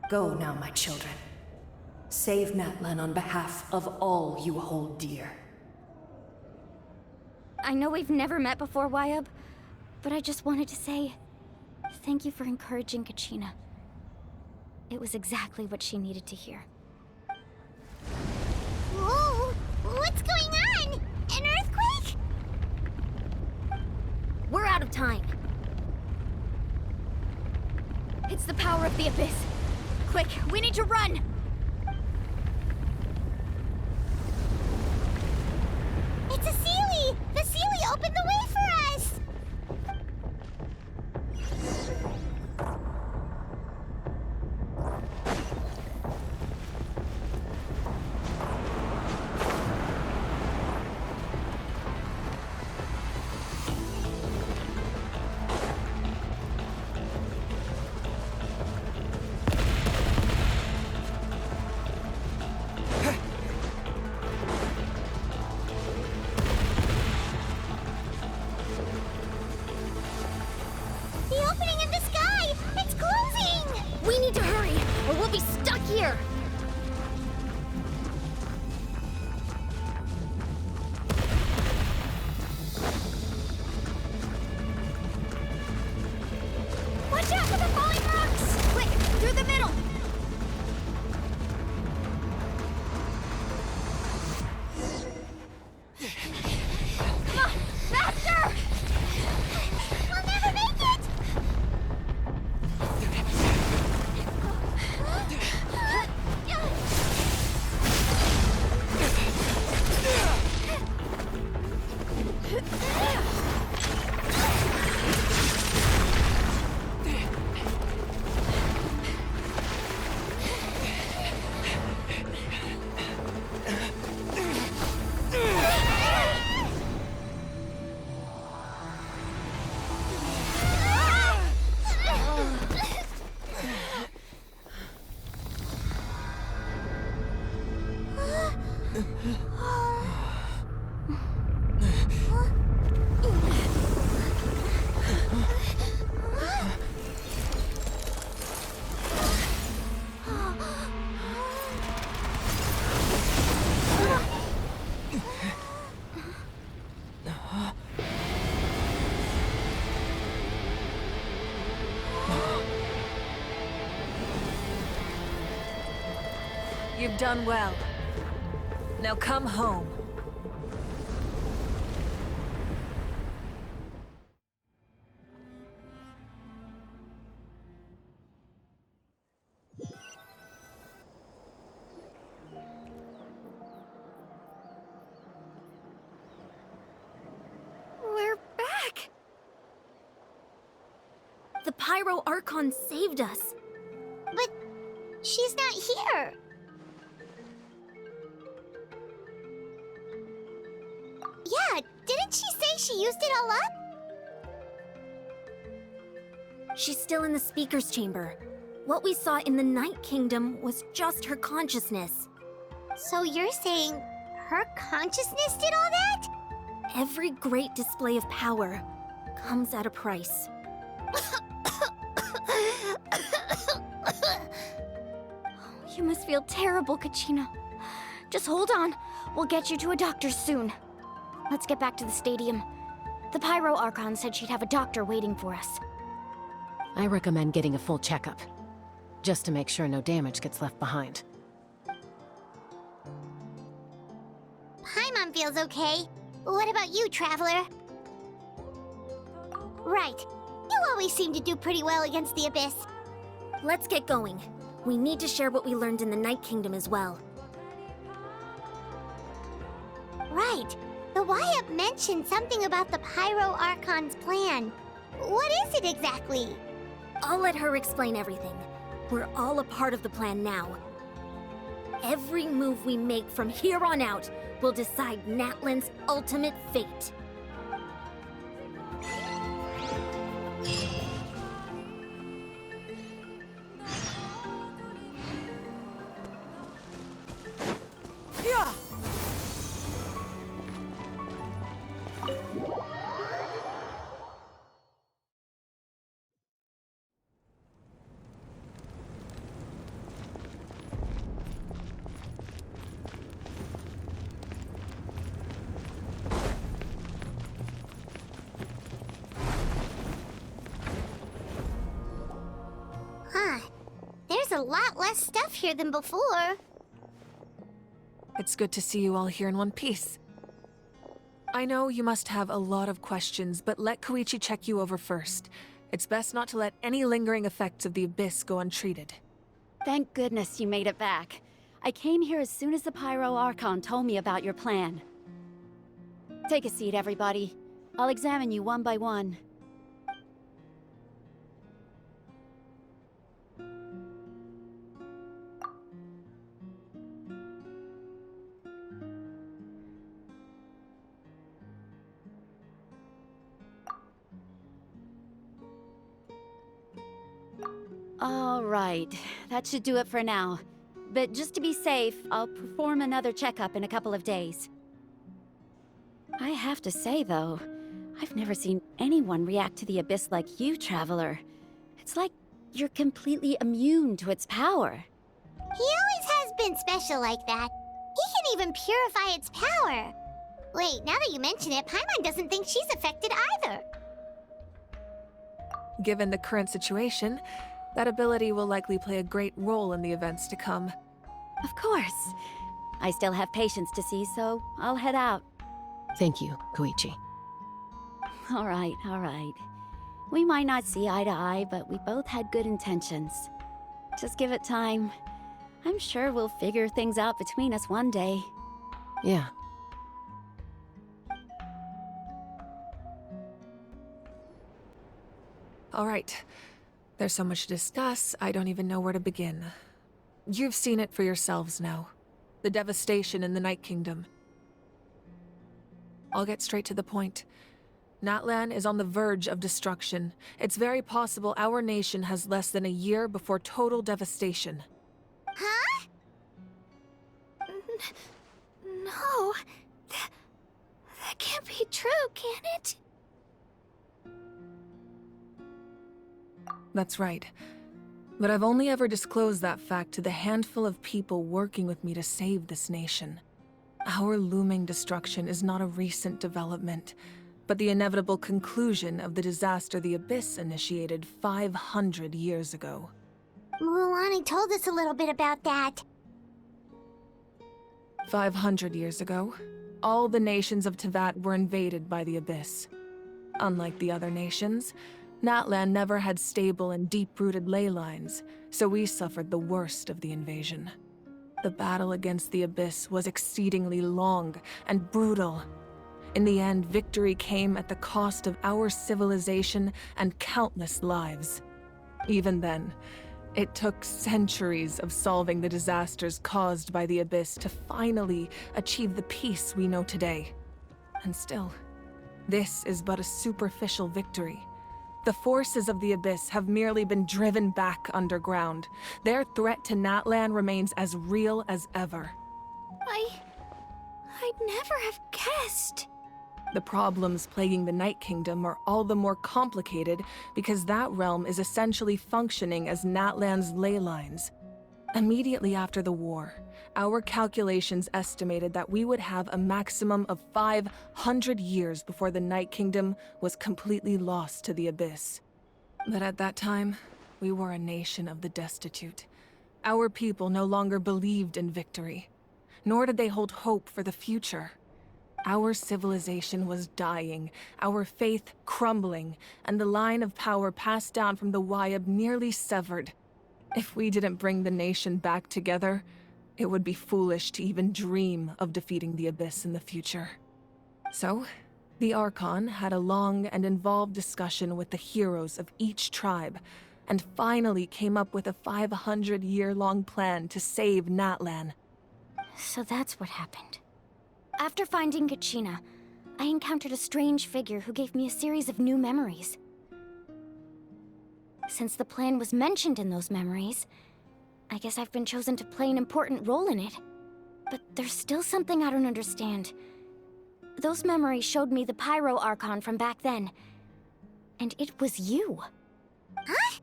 Go now, my children. Save Natlan on behalf of all you hold dear. I know we've never met before, Wayub, but I just wanted to say thank you for encouraging Kachina. It was exactly what she needed to hear. Whoa! What's going on? An earthquake? We're out of time. It's the power of the Abyss. Quick, we need to run! It's a Seelie! The Seelie opened the way for us! The opening in the sky! It's closing! We need to hurry, or we'll be stuck here! Watch out for the falling rocks! Quick, through the middle! Come on, faster! We'll never make it! You've done well. Now come home. We're back! The Pyro Archon saved us. But she's not here. Yeah, didn't she say she used it all up? She's still in the Speaker's Chamber. What we saw in the Night Kingdom was just her consciousness. So you're saying her consciousness did all that? Every great display of power comes at a price. You must feel terrible, Kachina. Just hold on. We'll get you to a doctor soon. Let's get back to the stadium. The Pyro Archon said she'd have a doctor waiting for us. I recommend getting a full checkup, just to make sure no damage gets left behind. Paimon feels okay. What about you, Traveler? Right. You always seem to do pretty well against the Abyss. Let's get going. We need to share what we learned in the Night Kingdom as well. Right. The Wayup mentioned something about the Pyro Archon's plan. What is it exactly? I'll let her explain everything. We're all a part of the plan now. Every move we make from here on out will decide Natlan's ultimate fate. Yeah! a lot less stuff here than before. It's good to see you all here in one piece. I know you must have a lot of questions, but let Koichi check you over first. It's best not to let any lingering effects of the Abyss go untreated. Thank goodness you made it back. I came here as soon as the Pyro Archon told me about your plan. Take a seat, everybody. I'll examine you one by one. All right, that should do it for now. But just to be safe, I'll perform another checkup in a couple of days. I have to say, though, I've never seen anyone react to the Abyss like you, Traveler. It's like you're completely immune to its power. He always has been special like that. He can even purify its power. Wait, now that you mention it, Paimon doesn't think she's affected either. Given the current situation, that ability will likely play a great role in the events to come. Of course. I still have patients to see, so I'll head out. Thank you, Koichi. All right, all right. We might not see eye to eye, but we both had good intentions. Just give it time. I'm sure we'll figure things out between us one day. Yeah. All right. There's so much to discuss, I don't even know where to begin. You've seen it for yourselves now. The devastation in the Night Kingdom. I'll get straight to the point. Natlan is on the verge of destruction. It's very possible our nation has less than a year before total devastation. Huh? No. That can't be true, can it? That's right. But I've only ever disclosed that fact to the handful of people working with me to save this nation. Our looming destruction is not a recent development, but the inevitable conclusion of the disaster the Abyss initiated 500 years ago. Mulan told us a little bit about that. 500 years ago, all the nations of Teyvat were invaded by the Abyss. Unlike the other nations, Natlan never had stable and deep-rooted ley lines, so we suffered the worst of the invasion. The battle against the Abyss was exceedingly long and brutal. In the end, victory came at the cost of our civilization and countless lives. Even then, it took centuries of solving the disasters caused by the Abyss to finally achieve the peace we know today. And still, this is but a superficial victory. The forces of the Abyss have merely been driven back underground. Their threat to Natlan remains as real as ever. I'd never have guessed. The problems plaguing the Night Kingdom are all the more complicated because that realm is essentially functioning as Natlan's ley lines. Immediately after the war, our calculations estimated that we would have a maximum of 500 years before the Night Kingdom was completely lost to the Abyss. But at that time, we were a nation of the destitute. Our people no longer believed in victory, nor did they hold hope for the future. Our civilization was dying, our faith crumbling, and the line of power passed down from the Wayab nearly severed. If we didn't bring the nation back together, it would be foolish to even dream of defeating the Abyss in the future. So, the Archon had a long and involved discussion with the heroes of each tribe, and finally came up with a 500-year-long plan to save Natlan. So that's what happened. After finding Kachina, I encountered a strange figure who gave me a series of new memories. Since the plan was mentioned in those memories, I guess I've been chosen to play an important role in it. But there's still something I don't understand. Those memories showed me the Pyro Archon from back then. And it was you. Huh?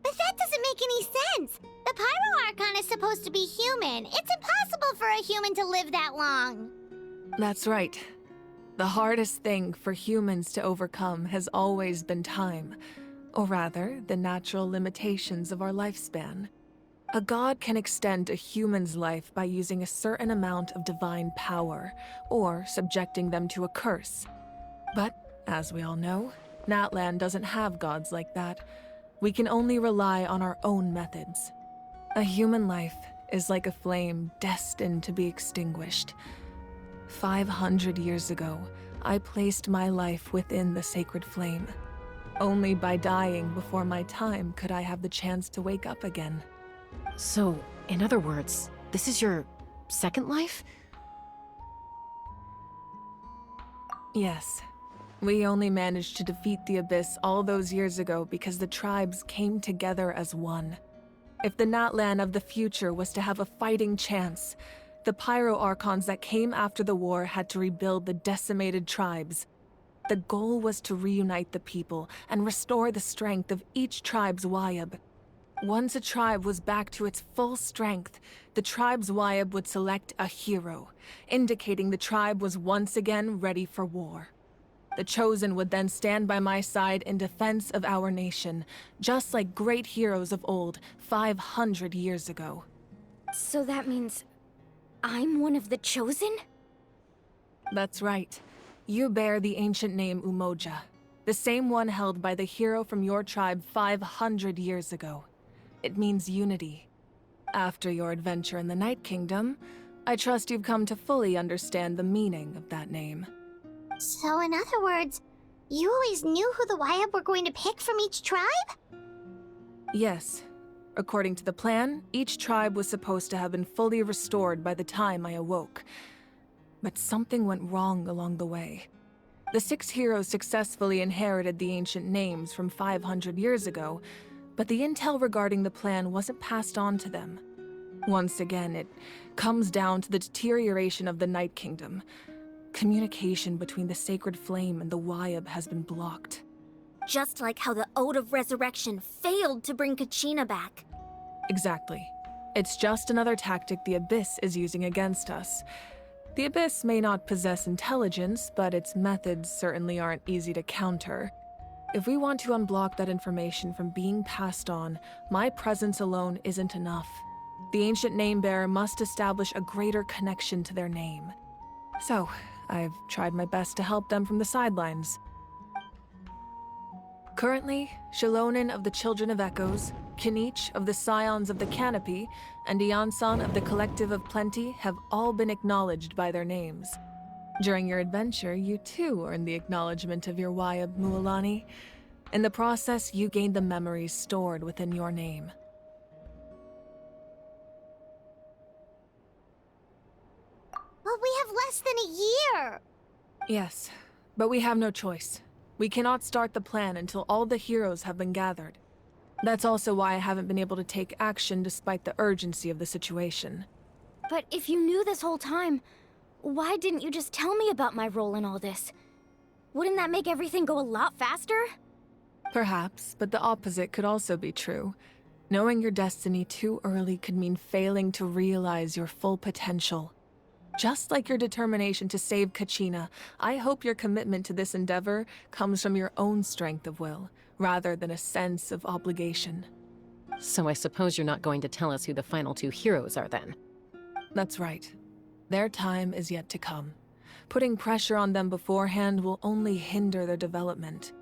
But that doesn't make any sense. The Pyro Archon is supposed to be human. It's impossible for a human to live that long. That's right. The hardest thing for humans to overcome has always been time. Or rather, the natural limitations of our lifespan. A god can extend a human's life by using a certain amount of divine power, or subjecting them to a curse. But, as we all know, Natlan doesn't have gods like that. We can only rely on our own methods. A human life is like a flame destined to be extinguished. 500 years ago, I placed my life within the sacred flame. Only by dying before my time could I have the chance to wake up again. So, in other words, this is your second life? Yes. We only managed to defeat the Abyss all those years ago because the tribes came together as one. If the Natlan of the future was to have a fighting chance, the Pyro Archons that came after the war had to rebuild the decimated tribes. The goal was to reunite the people and restore the strength of each tribe's Wyab. Once a tribe was back to its full strength, the tribe's Wyab would select a hero, indicating the tribe was once again ready for war. The Chosen would then stand by my side in defense of our nation, just like great heroes of old 500 years ago. So that means I'm one of the Chosen? That's right. You bear the ancient name Umoja, the same one held by the hero from your tribe 500 years ago. It means unity. After your adventure in the Night Kingdom, I trust you've come to fully understand the meaning of that name. So in other words, you always knew who the Wyab were going to pick from each tribe? Yes. According to the plan, each tribe was supposed to have been fully restored by the time I awoke. But something went wrong along the way. The 6 heroes successfully inherited the ancient names from 500 years ago, but the intel regarding the plan wasn't passed on to them. Once again, it comes down to the deterioration of the Night Kingdom. Communication between the Sacred Flame and the Wyab has been blocked. Just like how the Ode of Resurrection failed to bring Kachina back. Exactly. It's just another tactic the Abyss is using against us. The Abyss may not possess intelligence, but its methods certainly aren't easy to counter. If we want to unblock that information from being passed on, my presence alone isn't enough. The ancient name-bearer must establish a greater connection to their name. So, I've tried my best to help them from the sidelines. Currently, Shilonen of the Children of Echoes, Kinich of the Scions of the Canopy, and Iansan of the Collective of Plenty have all been acknowledged by their names. During your adventure, you too earned the acknowledgement of your Wyab, Mualani. In the process, you gained the memories stored within your name. Well, we have less than a year! Yes, but we have no choice. We cannot start the plan until all the heroes have been gathered. That's also why I haven't been able to take action despite the urgency of the situation. But if you knew this whole time, why didn't you just tell me about my role in all this? Wouldn't that make everything go a lot faster? Perhaps, but the opposite could also be true. Knowing your destiny too early could mean failing to realize your full potential. Just like your determination to save Kachina, I hope your commitment to this endeavor comes from your own strength of will, rather than a sense of obligation. So I suppose you're not going to tell us who the final 2 heroes are then? That's right. Their time is yet to come. Putting pressure on them beforehand will only hinder their development.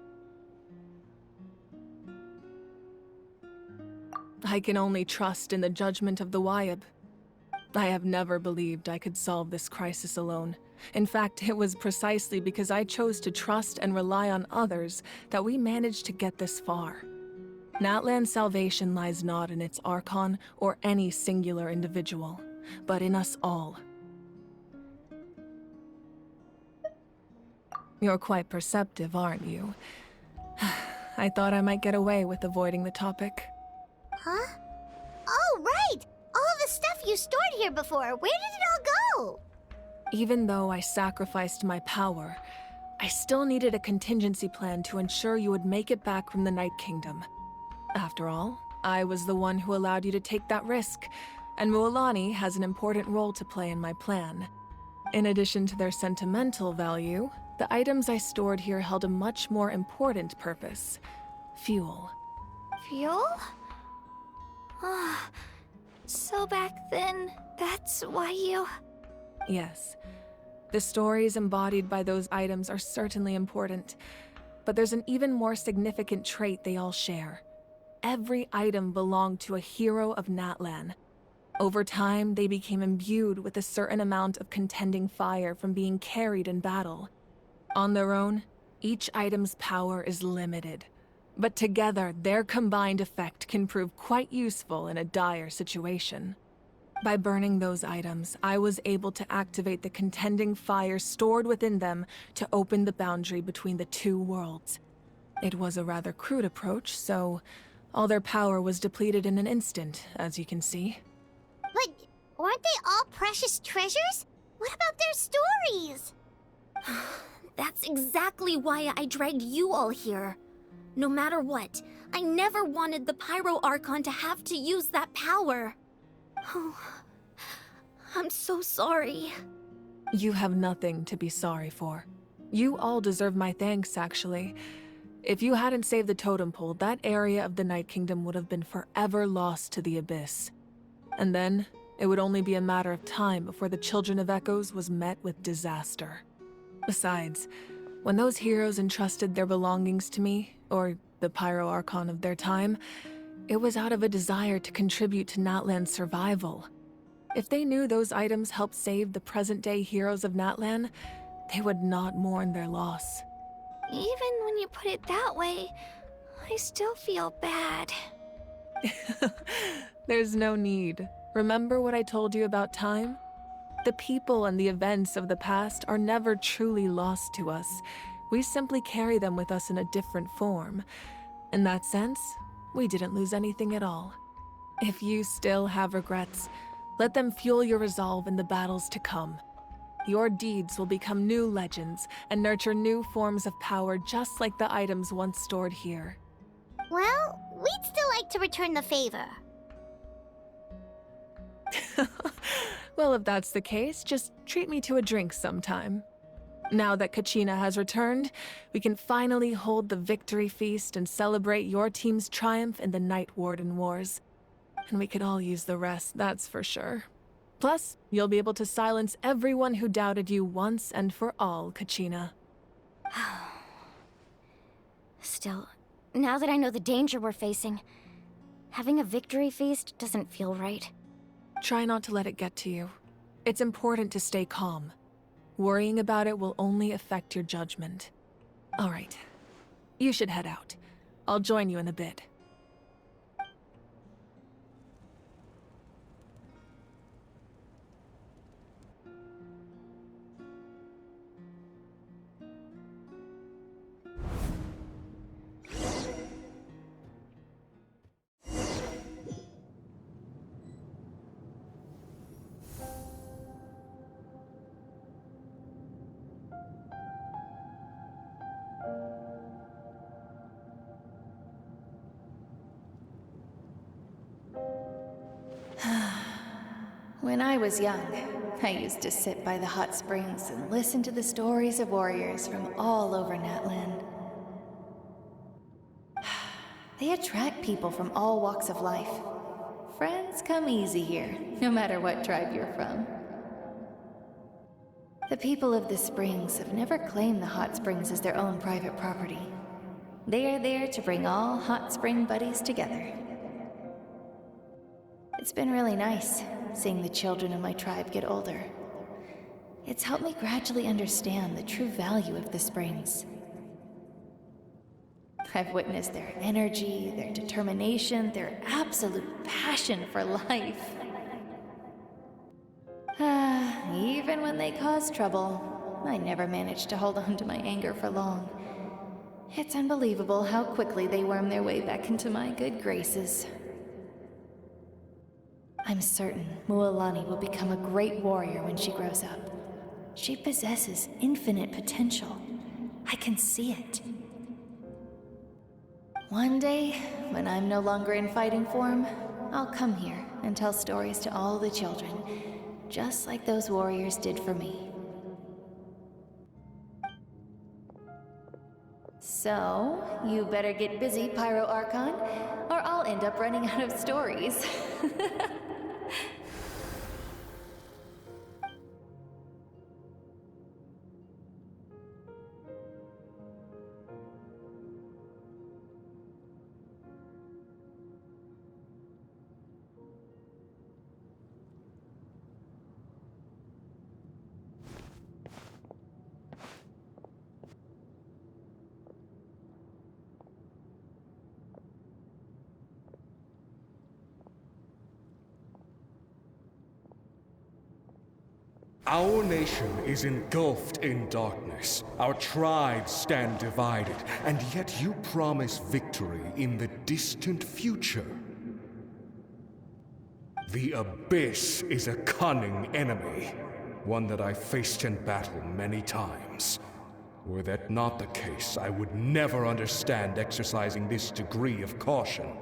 I can only trust in the judgment of the Wyab. I have never believed I could solve this crisis alone. In fact, it was precisely because I chose to trust and rely on others that we managed to get this far. Natlan's salvation lies not in its Archon or any singular individual, but in us all. You're quite perceptive, aren't you? I thought I might get away with avoiding the topic. Huh? Oh, right! All the stuff you stored here before, where did it all go? Even though I sacrificed my power, I still needed a contingency plan to ensure you would make it back from the Night Kingdom. After all, I was the one who allowed you to take that risk, and Mualani has an important role to play in my plan. In addition to their sentimental value, the items I stored here held a much more important purpose: fuel. Fuel? So back then, that's why you... Yes. The stories embodied by those items are certainly important, but there's an even more significant trait they all share. Every item belonged to a hero of Natlan. Over time, they became imbued with a certain amount of contending fire from being carried in battle. On their own, each item's power is limited, but together, their combined effect can prove quite useful in a dire situation. By burning those items, I was able to activate the contending fire stored within them to open the boundary between the two worlds. It was a rather crude approach, so all their power was depleted in an instant, as you can see. But weren't they all precious treasures? What about their stories? That's exactly why I dragged you all here. No matter what, I never wanted the Pyro Archon to have to use that power. Oh, I'm so sorry. You have nothing to be sorry for. You all deserve my thanks, actually. If you hadn't saved the totem pole, that area of the Night Kingdom would have been forever lost to the abyss. And then, it would only be a matter of time before the Children of Echoes was met with disaster. Besides, when those heroes entrusted their belongings to me, or the Pyro Archon of their time, it was out of a desire to contribute to Natlan's survival. If they knew those items helped save the present-day heroes of Natlan, they would not mourn their loss. Even when you put it that way, I still feel bad. There's no need. Remember what I told you about time? The people and the events of the past are never truly lost to us. We simply carry them with us in a different form. In that sense, we didn't lose anything at all. If you still have regrets, let them fuel your resolve in the battles to come. Your deeds will become new legends and nurture new forms of power just like the items once stored here. Well, we'd still like to return the favor. Well, if that's the case, just treat me to a drink sometime. Now that Kachina has returned, we can finally hold the victory feast and celebrate your team's triumph in the Night Warden Wars. And we could all use the rest, that's for sure. Plus, you'll be able to silence everyone who doubted you once and for all, Kachina. Still, now that I know the danger we're facing, having a victory feast doesn't feel right. Try not to let it get to you. It's important to stay calm. Worrying about it will only affect your judgment. All right. You should head out. I'll join you in a bit. When I was young, I used to sit by the hot springs and listen to the stories of warriors from all over Natlan. They attract people from all walks of life. Friends come easy here, no matter what tribe you're from. The people of the springs have never claimed the hot springs as their own private property. They are there to bring all hot spring buddies together. It's been really nice, seeing the children of my tribe get older. It's helped me gradually understand the true value of the springs. I've witnessed their energy, their determination, their absolute passion for life. Even when they cause trouble, I never managed to hold on to my anger for long. It's unbelievable how quickly they worm their way back into my good graces. I'm certain Mualani will become a great warrior when she grows up. She possesses infinite potential. I can see it. One day, when I'm no longer in fighting form, I'll come here and tell stories to all the children, just like those warriors did for me. So, you better get busy, Pyro Archon, or I'll end up running out of stories. Our nation is engulfed in darkness. Our tribes stand divided, and yet you promise victory in the distant future. The Abyss is a cunning enemy, one that I faced in battle many times. Were that not the case, I would never understand exercising this degree of caution.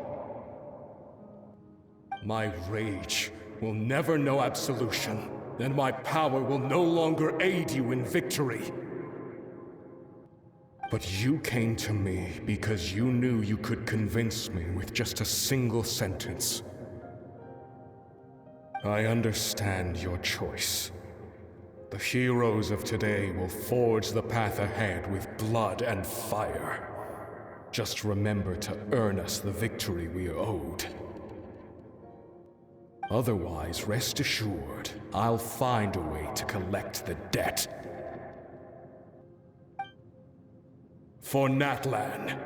My rage will never know absolution, and my power will no longer aid you in victory. But you came to me because you knew you could convince me with just a single sentence. I understand your choice. The heroes of today will forge the path ahead with blood and fire. Just remember to earn us the victory we are owed. Otherwise, rest assured, I'll find a way to collect the debt. For Natlan.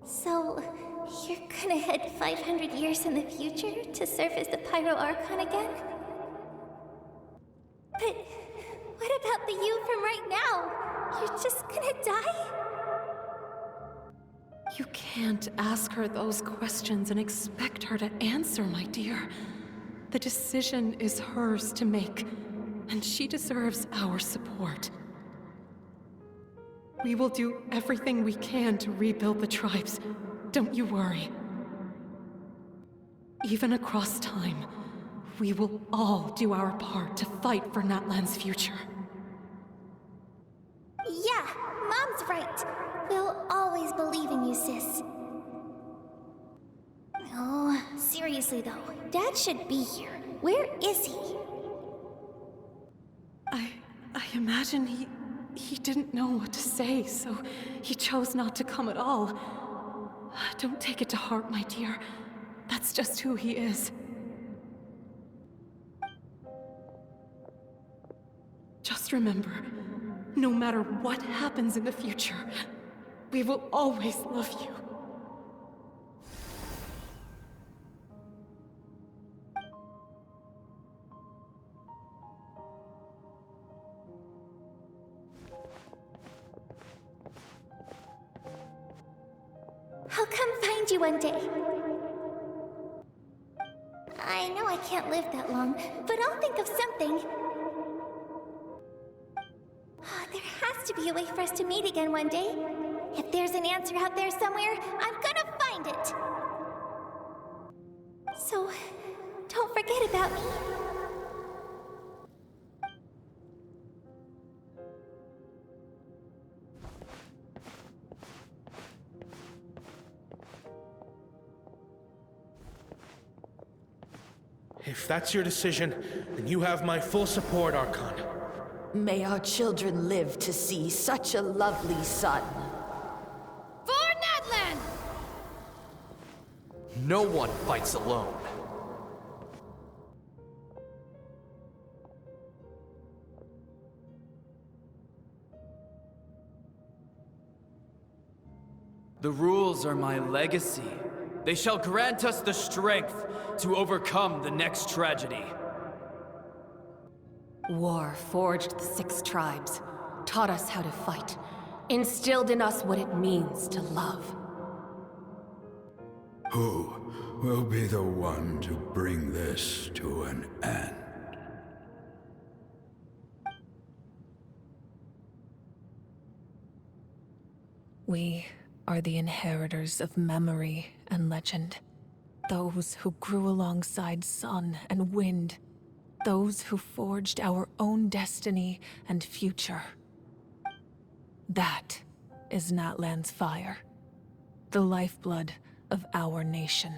So, you're gonna head 500 years in the future to serve as the Pyro Archon again? But what about the you from right now? You're just gonna die? You can't ask her those questions and expect her to answer, my dear. The decision is hers to make, and she deserves our support. We will do everything we can to rebuild the tribes. Don't you worry. Even across time, we will all do our part to fight for Natlan's future. Yeah, Mom's right. We'll always believe in you, sis. Oh, seriously though, Dad should be here. Where is he? I imagine he didn't know what to say, so he chose not to come at all. Don't take it to heart, my dear. That's just who he is. Just remember, no matter what happens in the future, we will always love you. I'll come find you one day. I know I can't live that long, but I'll think of something. There has to be a way for us to meet again one day. If there's an answer out there somewhere, I'm gonna find it. So, don't forget about me. If that's your decision, then you have my full support, Archon. May our children live to see such a lovely son. For Natlan! No one fights alone. The rules are my legacy. They shall grant us the strength to overcome the next tragedy. War forged the 6 tribes, taught us how to fight, instilled in us what it means to love. Who will be the one to bring this to an end? We are the inheritors of memory and legend. Those who grew alongside sun and wind. Those who forged our own destiny and future. That is Natlan's fire. The lifeblood of our nation.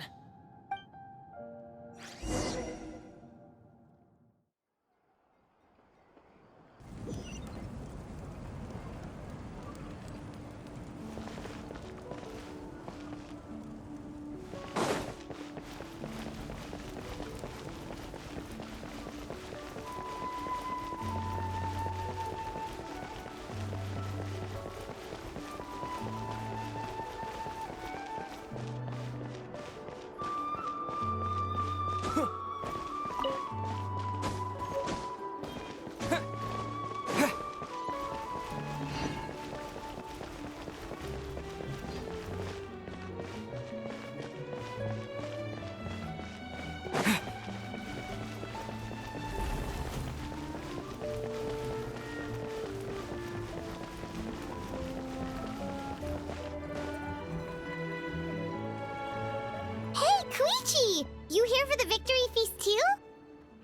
You here for the victory feast too?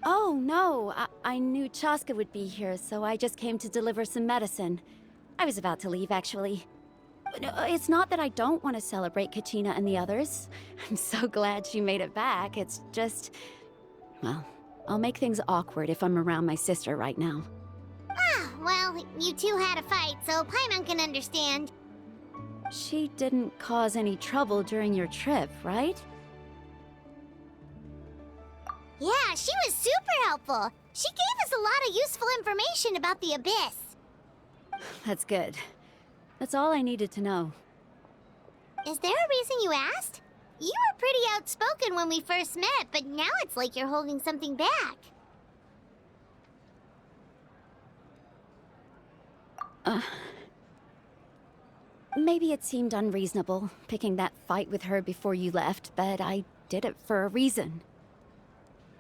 Oh, no. I knew Chaska would be here, so I just came to deliver some medicine. I was about to leave, actually. No, it's not that I don't want to celebrate Kachina and the others. I'm so glad she made it back. It's just... well, I'll make things awkward if I'm around my sister right now. Ah, well, you two had a fight, so Paimon can understand. She didn't cause any trouble during your trip, right? Yeah, she was super helpful. She gave us a lot of useful information about the Abyss. That's good. That's all I needed to know. Is there a reason you asked? You were pretty outspoken when we first met, but now it's like you're holding something back. Maybe it seemed unreasonable, picking that fight with her before you left, but I did it for a reason.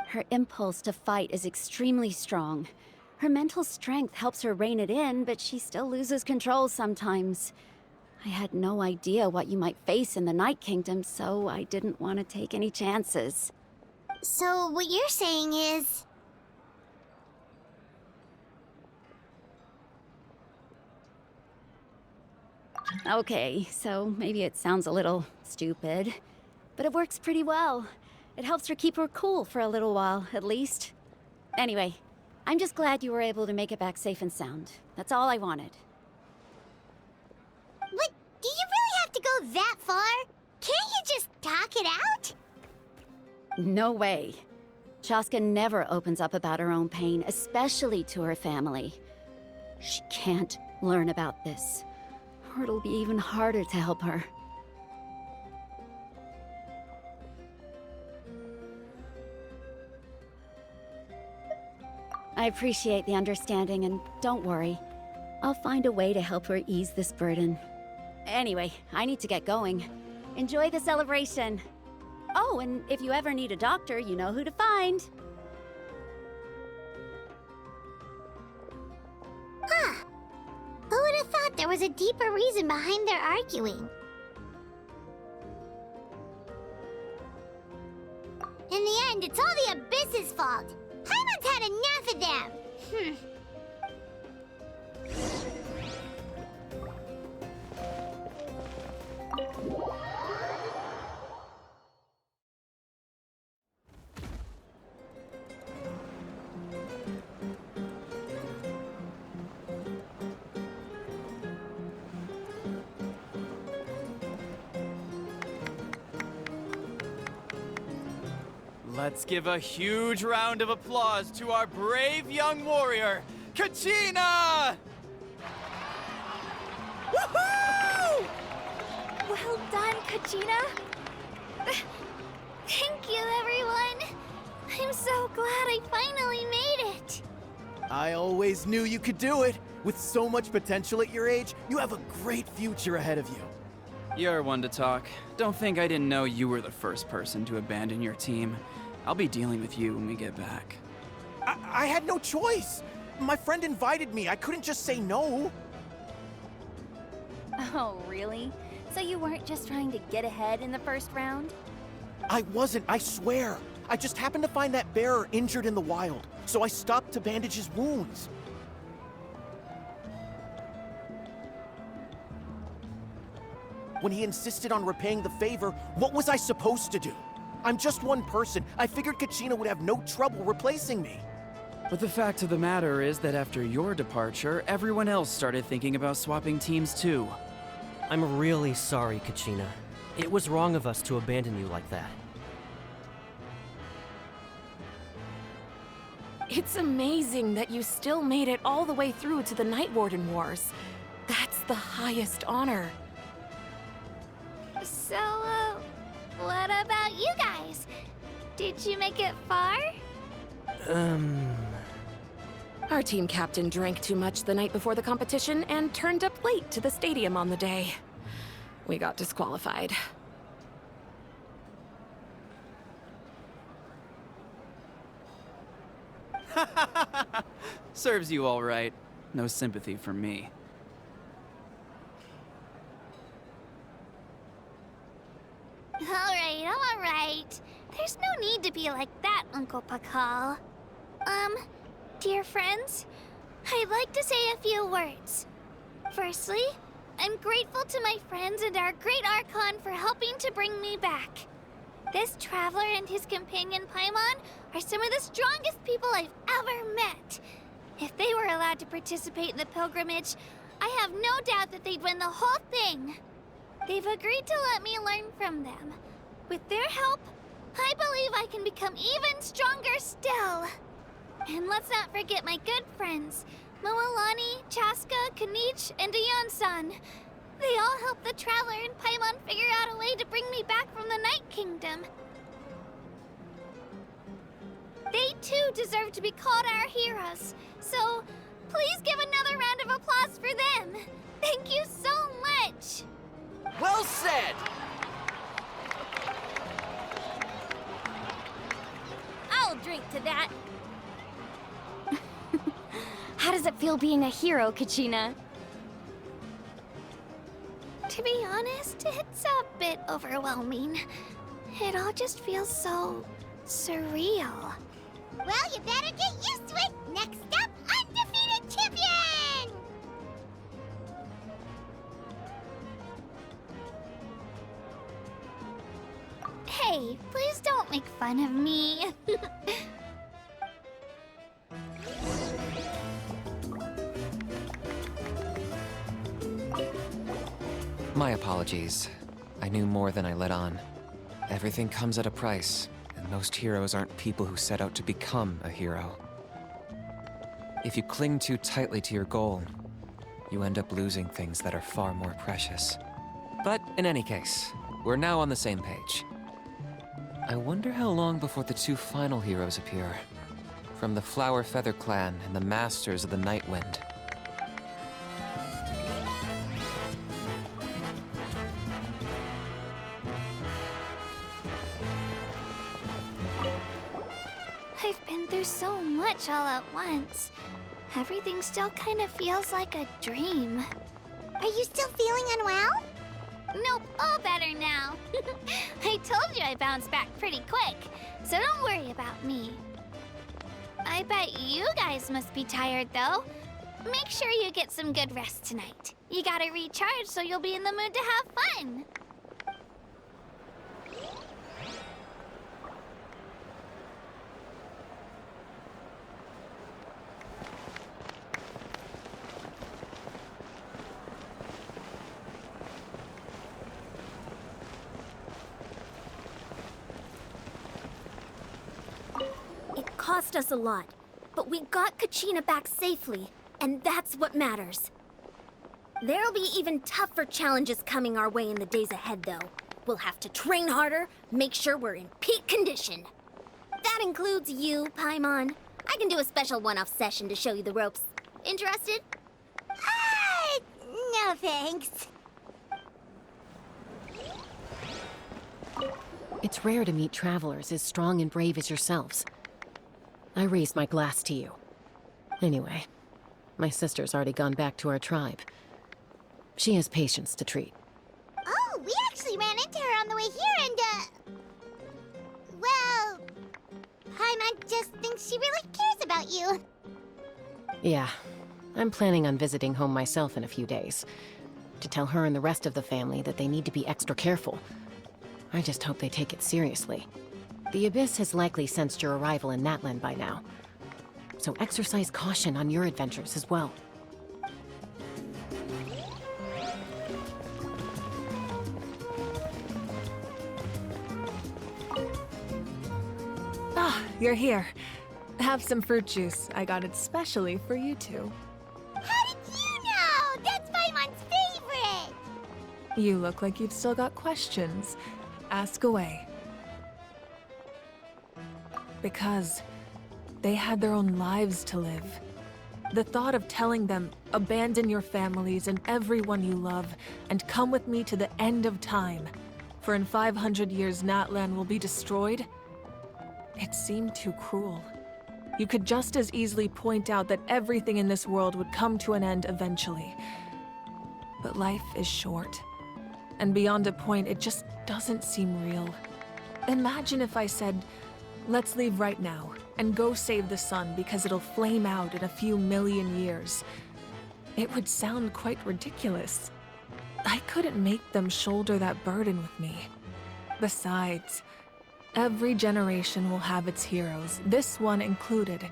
Her impulse to fight is extremely strong. Her mental strength helps her rein it in, but she still loses control sometimes. I had no idea what you might face in the Night Kingdom, so I didn't want to take any chances. So what you're saying is... Okay, so maybe it sounds a little stupid, but it works pretty well. It helps her keep her cool for a little while, at least. Anyway, I'm just glad you were able to make it back safe and sound. That's all I wanted. What? Do you really have to go that far? Can't you just talk it out? No way. Chaska never opens up about her own pain, especially to her family. She can't learn about this, or it'll be even harder to help her. I appreciate the understanding, and don't worry. I'll find a way to help her ease this burden. Anyway, I need to get going. Enjoy the celebration. Oh, and if you ever need a doctor, you know who to find. Huh. Who would have thought there was a deeper reason behind their arguing? In the end, it's all the Abyss's fault. Paimon's had enough of them. Let's give a huge round of applause to our brave young warrior, Kachina! Woohoo! Well done, Kachina. Thank you, everyone. I'm so glad I finally made it. I always knew you could do it. With so much potential at your age, you have a great future ahead of you. You're one to talk. Don't think I didn't know you were the first person to abandon your team. I'll be dealing with you when we get back. I had no choice. My friend invited me. I couldn't just say no. Oh, really? So you weren't just trying to get ahead in the first round? I wasn't, I swear. I just happened to find that bearer injured in the wild, so I stopped to bandage his wounds. When he insisted on repaying the favor, what was I supposed to do? I'm just one person. I figured Kachina would have no trouble replacing me. But the fact of the matter is that after your departure, everyone else started thinking about swapping teams too. I'm really sorry, Kachina. It was wrong of us to abandon you like that. It's amazing that you still made it all the way through to the Night Warden Wars. That's the highest honor. So, what about you guys? Did you make it far? Our team captain drank too much the night before the competition and turned up late to the stadium on the day. We got disqualified. Serves you all right. No sympathy from me. Alright, I'm alright. There's no need to be like that, Uncle Pakal. Dear friends, I'd like to say a few words. Firstly, I'm grateful to my friends and our great Archon for helping to bring me back. This traveler and his companion Paimon are some of the strongest people I've ever met. If they were allowed to participate in the pilgrimage, I have no doubt that they'd win the whole thing. They've agreed to let me learn from them. With their help, I believe I can become even stronger still. And let's not forget my good friends, Moalani, Chaska, Kanich, and Ayan-san. They all helped the Traveler and Paimon figure out a way to bring me back from the Night Kingdom. They too deserve to be called our heroes, so please give another round of applause for them. Thank you so much! Well said! I'll drink to that. How does it feel being a hero, Kachina? To be honest, it's a bit overwhelming. It all just feels so surreal. Well, you better get used to it. Next up, undefeated champion! Hey, please don't make fun of me. My apologies. I knew more than I let on. Everything comes at a price, and most heroes aren't people who set out to become a hero. If you cling too tightly to your goal, you end up losing things that are far more precious. But in any case, we're now on the same page. I wonder how long before the two final heroes appear. From the Flower Feather Clan and the Masters of the Night Wind. I've been through so much all at once. Everything still kind of feels like a dream. Are you still feeling unwell? Nope, all better now. I told you I bounced back pretty quick, so don't worry about me. I bet you guys must be tired, though. Make sure you get some good rest tonight. You gotta recharge so you'll be in the mood to have fun. It cost us a lot, but we got Kachina back safely, and that's what matters. There'll be even tougher challenges coming our way in the days ahead, though. We'll have to train harder, make sure we're in peak condition. That includes you, Paimon. I can do a special one-off session to show you the ropes. Interested? No thanks. It's rare to meet travelers as strong and brave as yourselves. I raised my glass to you. Anyway, my sister's already gone back to our tribe. She has patients to treat. Oh, we actually ran into her on the way here and, well, Paimon just thinks she really cares about you. Yeah, I'm planning on visiting home myself in a few days. To tell her and the rest of the family that they need to be extra careful. I just hope they take it seriously. The Abyss has likely sensed your arrival in Natlan by now. So exercise caution on your adventures as well. Ah, you're here. Have some fruit juice. I got it specially for you two. How did you know? That's Paimon's favorite! You look like you've still got questions. Ask away. Because they had their own lives to live. The thought of telling them, abandon your families and everyone you love, and come with me to the end of time, for in 500 years Natlan will be destroyed, it seemed too cruel. You could just as easily point out that everything in this world would come to an end eventually. But life is short, and beyond a point, it just doesn't seem real. Imagine if I said, let's leave right now and go save the sun because it'll flame out in a few million years. It would sound quite ridiculous. I couldn't make them shoulder that burden with me. Besides, every generation will have its heroes, this one included.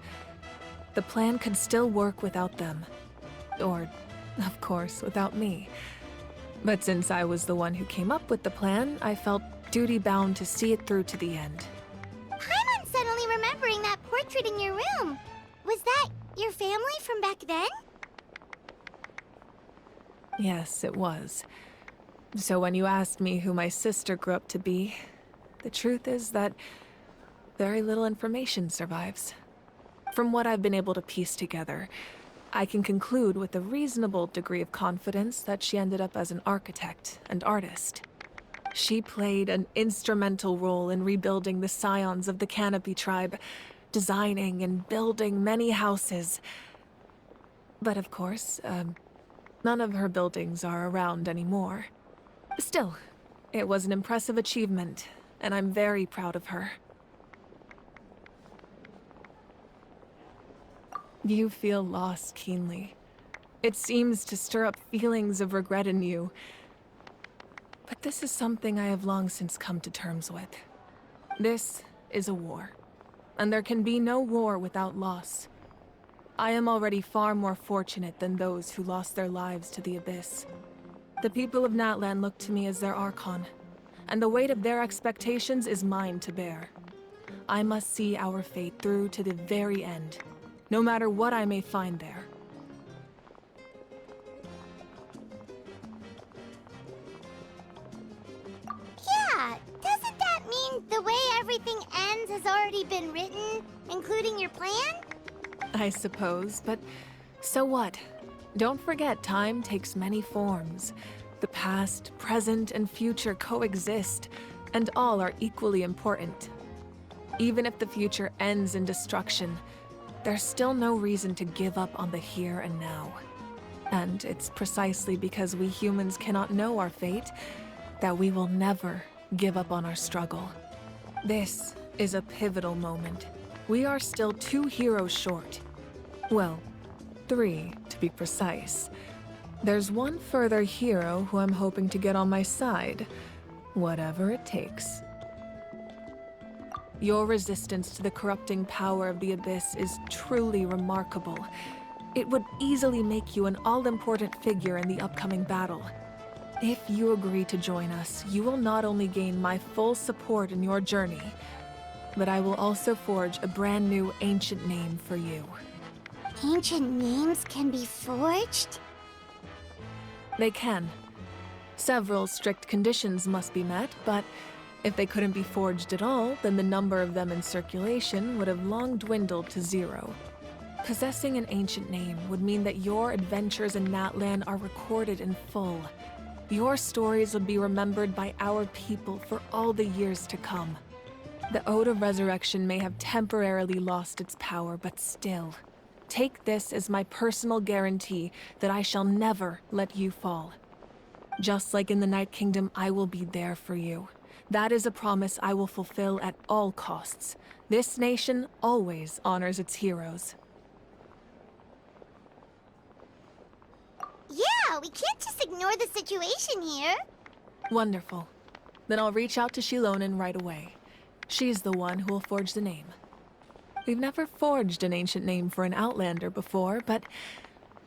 The plan could still work without them. Or, of course, without me. But since I was the one who came up with the plan, I felt duty-bound to see it through to the end. I'm suddenly remembering that portrait in your room. Was that your family from back then? Yes, it was. So when you asked me who my sister grew up to be, the truth is that very little information survives. From what I've been able to piece together, I can conclude with a reasonable degree of confidence that she ended up as an architect and artist. She played an instrumental role in rebuilding the scions of the Canopy tribe, designing and building many houses. But of course, none of her buildings are around anymore. Still, it was an impressive achievement, and I'm very proud of her. You feel lost keenly. It seems to stir up feelings of regret in you. But this is something I have long since come to terms with. This is a war, and there can be no war without loss. I am already far more fortunate than those who lost their lives to the Abyss. The people of Natlan look to me as their Archon, and the weight of their expectations is mine to bear. I must see our fate through to the very end, no matter what I may find there. Yeah, doesn't that mean the way everything ends has already been written, including your plan? I suppose, but so what? Don't forget, time takes many forms. The past, present, and future coexist, and all are equally important. Even if the future ends in destruction, there's still no reason to give up on the here and now. And it's precisely because we humans cannot know our fate that we will never give up on our struggle. This is a pivotal moment. We are still 2 heroes short. Well, 3 to be precise. There's one further hero who I'm hoping to get on my side, whatever it takes. Your resistance to the corrupting power of the Abyss is truly remarkable. It would easily make you an all-important figure in the upcoming battle. If you agree to join us, you will not only gain my full support in your journey, but I will also forge a brand new ancient name for you. Ancient names can be forged? They can. Several strict conditions must be met, but if they couldn't be forged at all, then the number of them in circulation would have long dwindled to 0. Possessing an ancient name would mean that your adventures in Natlan are recorded in full. Your stories would be remembered by our people for all the years to come. The Ode of Resurrection may have temporarily lost its power, but still, take this as my personal guarantee that I shall never let you fall. Just like in the Night Kingdom, I will be there for you. That is a promise I will fulfill at all costs. This nation always honors its heroes. Yeah, we can't just ignore the situation here. Wonderful. Then I'll reach out to Shilonen right away. She's the one who will forge the name. We've never forged an ancient name for an Outlander before, but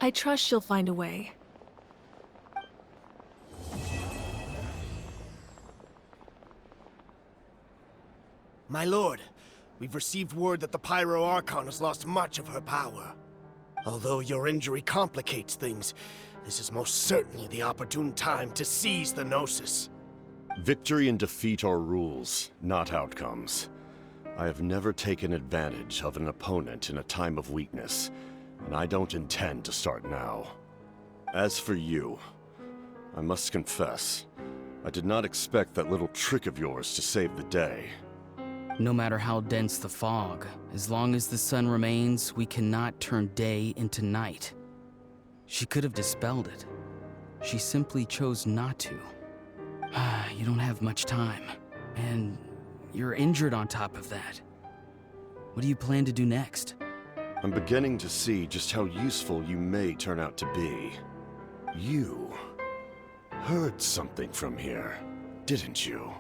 I trust she'll find a way. My lord, we've received word that the Pyro Archon has lost much of her power. Although your injury complicates things, this is most certainly the opportune time to seize the Gnosis. Victory and defeat are rules, not outcomes. I have never taken advantage of an opponent in a time of weakness, and I don't intend to start now. As for you, I must confess, I did not expect that little trick of yours to save the day. No matter how dense the fog, as long as the sun remains, we cannot turn day into night. She could have dispelled it. She simply chose not to. You don't have much time, and You're injured on top of that. What do you plan to do next? I'm beginning to see just how useful you may turn out to be. You heard something from here, didn't you?